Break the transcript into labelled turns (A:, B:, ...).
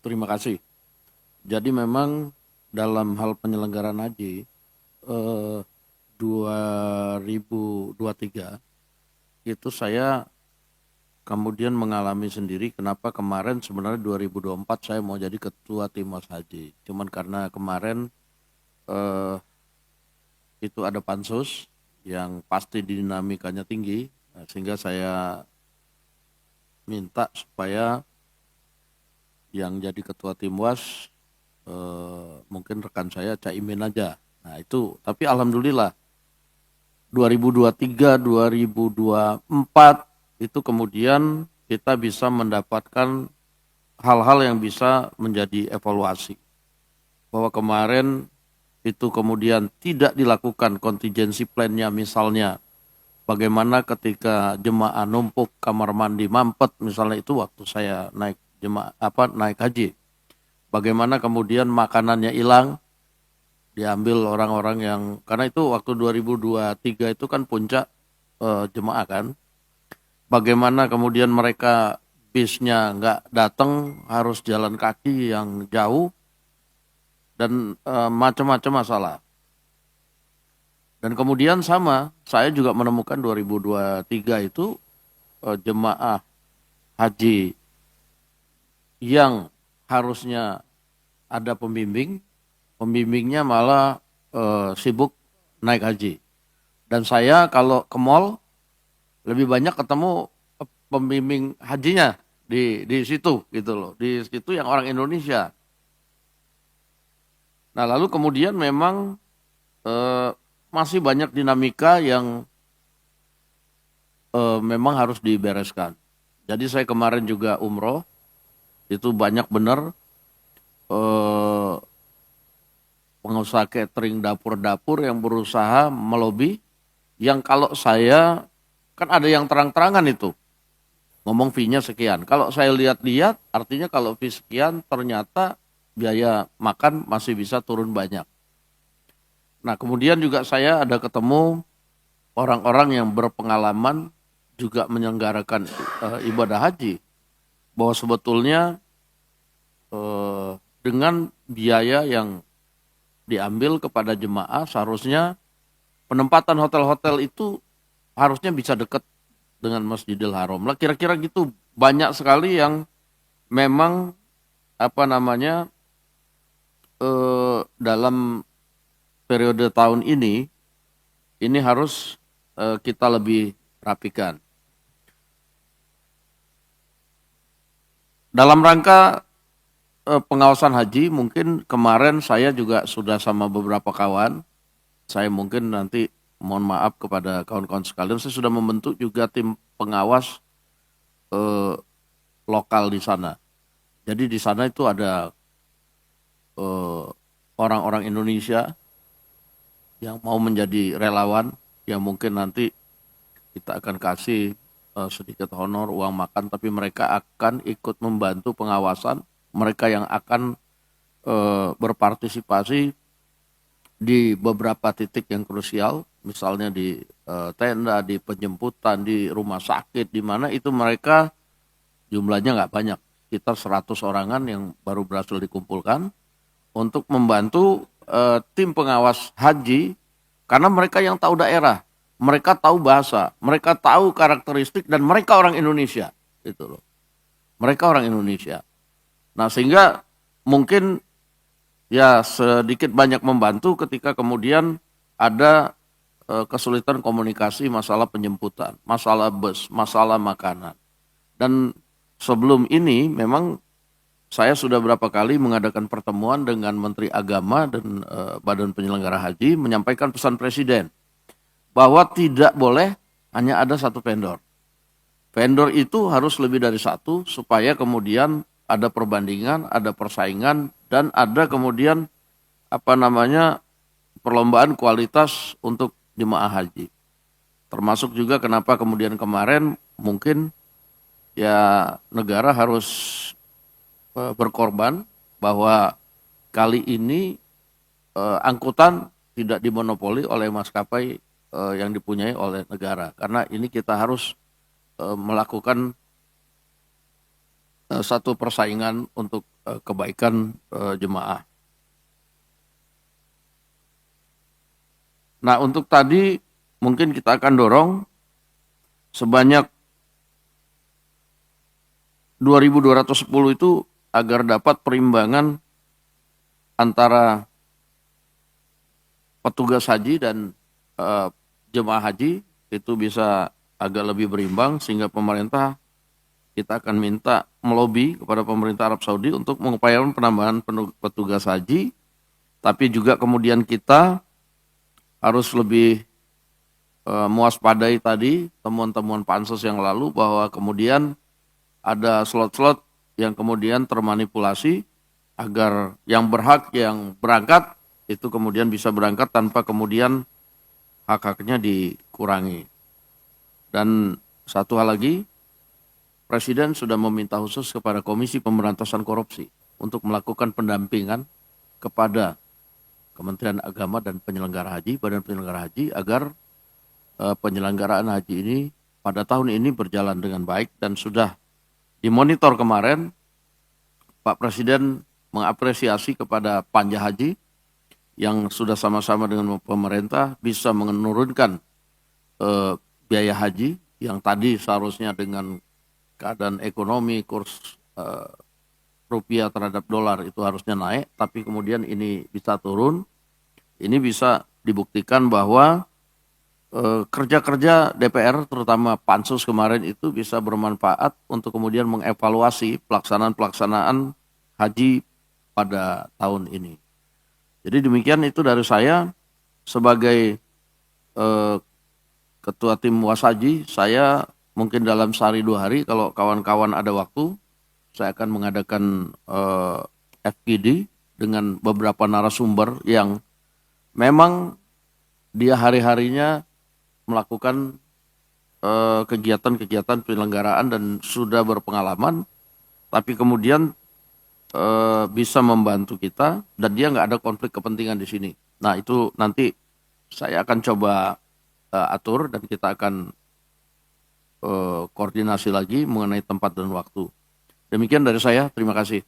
A: Terima kasih. Jadi memang dalam hal penyelenggaraan haji eh, 2023 itu saya kemudian mengalami sendiri kenapa kemarin sebenarnya 2024 saya mau jadi ketua Timnas Haji. Cuman karena kemarin eh, itu ada pansus yang pasti dinamikanya tinggi, sehingga saya minta supaya yang jadi ketua Timwas mungkin rekan saya Caimin aja. Nah itu, tapi alhamdulillah 2023, 2024 itu kemudian kita bisa mendapatkan hal-hal yang bisa menjadi evaluasi. Bahwa kemarin itu kemudian tidak dilakukan contingency plan-nya, misalnya bagaimana ketika jemaah numpuk kamar mandi mampet, misalnya itu waktu saya naik naik haji. Bagaimana kemudian makanannya hilang, diambil orang-orang yang, karena itu waktu 2023 itu kan puncak jemaah kan. Bagaimana kemudian mereka bisnya nggak datang, harus jalan kaki yang jauh, dan macam-macam masalah. Dan kemudian sama, saya juga menemukan 2023 itu jemaah haji yang harusnya ada pembimbing, pembimbingnya malah sibuk naik haji. Dan saya kalau ke mall lebih banyak ketemu pembimbing hajinya di situ gitu loh, di situ yang orang Indonesia. Nah lalu kemudian memang eh, masih banyak dinamika yang memang harus dibereskan. Jadi saya kemarin juga umroh, itu banyak benar eh, pengusaha catering, dapur-dapur yang berusaha melobi, yang kalau saya, kan ada yang terang-terangan itu, ngomong fee-nya sekian. Kalau saya lihat-lihat, artinya kalau fee sekian, ternyata biaya makan masih bisa turun banyak. Nah kemudian juga saya ada ketemu orang-orang yang berpengalaman juga menyelenggarakan ibadah haji, bahwa sebetulnya dengan biaya yang diambil kepada jemaah, seharusnya penempatan hotel-hotel itu harusnya bisa dekat dengan Masjidil Haram. Lah kira-kira gitu, banyak sekali yang memang apa namanya dalam periode tahun ini harus kita lebih rapikan. Dalam rangka pengawasan haji, mungkin kemarin saya juga sudah sama beberapa kawan, saya mungkin nanti mohon maaf kepada kawan-kawan sekalian, saya sudah membentuk juga tim pengawas eh, lokal di sana. Jadi di sana itu ada eh, orang-orang Indonesia yang mau menjadi relawan, yang mungkin nanti kita akan kasih sedikit honor uang makan, tapi mereka akan ikut membantu pengawasan, mereka yang akan berpartisipasi di beberapa titik yang krusial, misalnya di tenda, di penjemputan, di rumah sakit, di mana itu mereka jumlahnya nggak banyak, sekitar 100 orangan yang baru berhasil dikumpulkan untuk membantu tim pengawas haji, karena mereka yang tahu daerah, mereka tahu bahasa, mereka tahu karakteristik, dan mereka orang Indonesia, gitu loh. Mereka orang Indonesia. Nah sehingga mungkin ya sedikit banyak membantu ketika kemudian ada kesulitan komunikasi, masalah penjemputan, masalah bus, masalah makanan. Dan sebelum ini memang saya sudah berapa kali mengadakan pertemuan dengan Menteri Agama dan Badan Penyelenggara Haji, menyampaikan pesan Presiden bahwa tidak boleh hanya ada satu vendor. Vendor itu harus lebih dari satu supaya kemudian ada perbandingan, ada persaingan, dan ada kemudian apa namanya perlombaan kualitas untuk jemaah haji. Termasuk juga kenapa kemudian kemarin mungkin ya negara harus berkorban, bahwa kali ini angkutan tidak dimonopoli oleh maskapai yang dipunyai oleh negara. Karena ini kita harus melakukan satu persaingan untuk kebaikan jemaah. Nah, untuk tadi mungkin kita akan dorong sebanyak 2.210 itu agar dapat perimbangan antara petugas haji dan jemaah haji itu bisa agak lebih berimbang, sehingga pemerintah kita akan minta melobi kepada pemerintah Arab Saudi untuk mengupayakan penambahan petugas haji, tapi juga kemudian kita harus lebih mewaspadai tadi temuan-temuan pansus yang lalu bahwa kemudian ada slot-slot yang kemudian termanipulasi agar yang berhak yang berangkat itu kemudian bisa berangkat tanpa kemudian hak-haknya dikurangi. Dan satu hal lagi, Presiden sudah meminta khusus kepada Komisi Pemberantasan Korupsi untuk melakukan pendampingan kepada Kementerian Agama dan penyelenggara haji, Badan Penyelenggara Haji, agar penyelenggaraan haji ini pada tahun ini berjalan dengan baik. Dan sudah dimonitor kemarin, Pak Presiden mengapresiasi kepada panja haji yang sudah sama-sama dengan pemerintah bisa menurunkan biaya haji yang tadi seharusnya dengan keadaan ekonomi kurs rupiah terhadap dolar itu harusnya naik, tapi kemudian ini bisa turun. Ini bisa dibuktikan bahwa kerja-kerja DPR terutama pansus kemarin itu bisa bermanfaat untuk kemudian mengevaluasi pelaksanaan haji pada tahun ini. Jadi demikian itu dari saya sebagai ketua tim Washaji. Saya mungkin dalam sehari 2 hari kalau kawan-kawan ada waktu, saya akan mengadakan FGD dengan beberapa narasumber yang memang dia hari-harinya melakukan kegiatan-kegiatan penyelenggaraan dan sudah berpengalaman, tapi kemudian bisa membantu kita dan dia nggak ada konflik kepentingan di sini. Nah itu nanti saya akan coba atur dan kita akan koordinasi lagi mengenai tempat dan waktu. Demikian dari saya, terima kasih.